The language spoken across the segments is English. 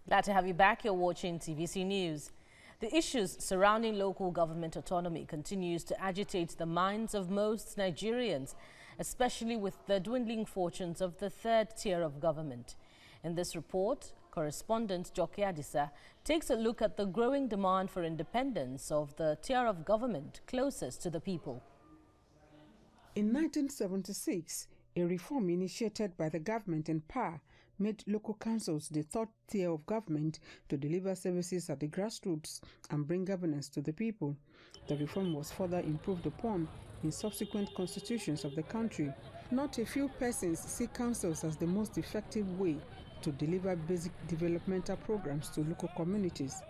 Glad to have you back. You're watching TVC News. The issues surrounding local government autonomy continues to agitate the minds of most Nigerians, especially with the dwindling fortunes of the third tier of government. In this report, correspondent Joke Adisa takes a look at the growing demand for independence of the tier of government closest to the people. In 1976, a reform initiated by the government in power made local councils the third tier of government to deliver services at the grassroots and bring governance to the people. The reform was further improved upon in subsequent constitutions of the country. Not a few persons see councils as the most effective way to deliver basic developmental programs to local communities.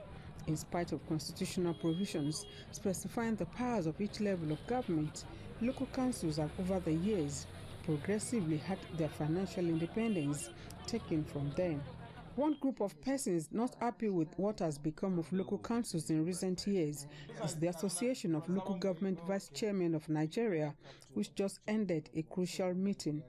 In spite of constitutional provisions specifying the powers of each level of government, local councils have over the years progressively had their financial independence taken from them. One group of persons not happy with what has become of local councils in recent years is the Association of Local Government Vice Chairmen of Nigeria, which just ended a crucial meeting.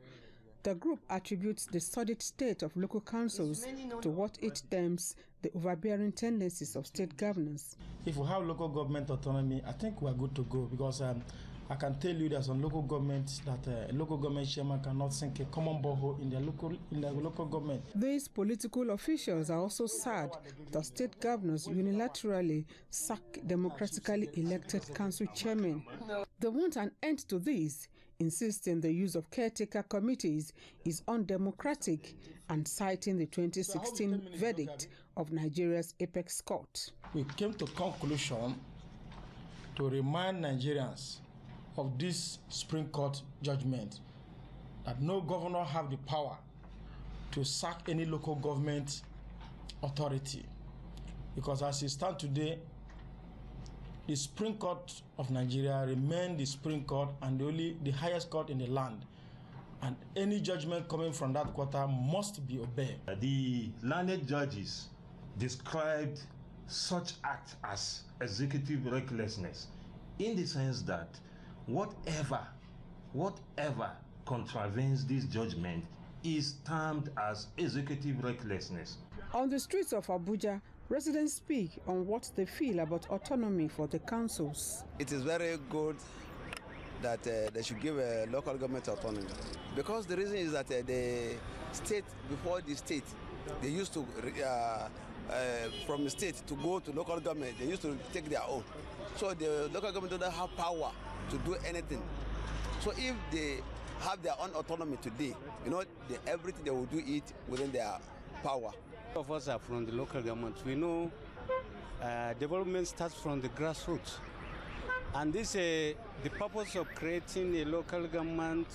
The group attributes the sordid state of local councils to what it terms the overbearing tendencies of state governance. If we have local government autonomy, I think we are good to go, because I can tell you there's some local governments that a local government chairman cannot sink a common borehole in their local government. These political officials are also sad that state governors unilaterally sack democratically elected council chairmen. They want an end to this, insisting the use of caretaker committees is undemocratic and citing the 2016 verdict of Nigeria's apex court. We came to conclusion to remind Nigerians of this Supreme Court judgment that no governor have the power to sack any local government authority, because as it stands today, the Supreme Court of Nigeria remains the Supreme Court and the highest court in the land, and any judgment coming from that quarter must be obeyed. The learned judges described such act as executive recklessness, in the sense that whatever contravenes this judgment is termed as executive recklessness. On the streets of Abuja, residents speak on what they feel about autonomy for the councils. It is very good that they should give a local government autonomy, because the reason is that the state, before the state, they used to from the state to go to local government, they used to take their own. So the local government don't have power to do anything. So if they have their own autonomy today, everything they will do it within their power. All of us are from the local government. We know development starts from the grassroots. And this, the purpose of creating a local government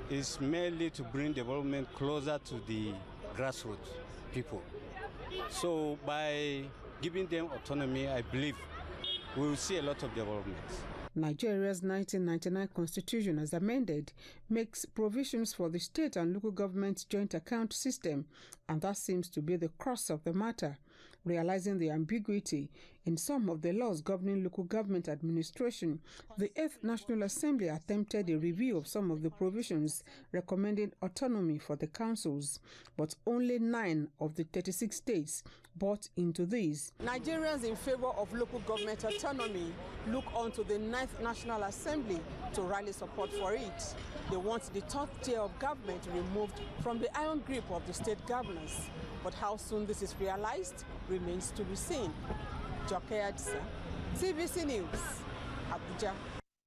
is merely to bring development closer to the grassroots people. So by giving them autonomy, I believe we will see a lot of development. Nigeria's 1999 constitution, as amended, makes provisions for the state and local government joint account system, and that seems to be the crux of the matter. Realizing the ambiguity in some of the laws governing local government administration, the 8th National Assembly attempted a review of some of the provisions recommending autonomy for the councils, but only 9 of the 36 states bought into these. Nigerians in favor of local government autonomy look on to the 9th National Assembly to rally support for it. They want the third tier of government removed from the iron grip of the state governors. But how soon this is realized remains to be seen. Joke Adisa, TVC News, Abuja.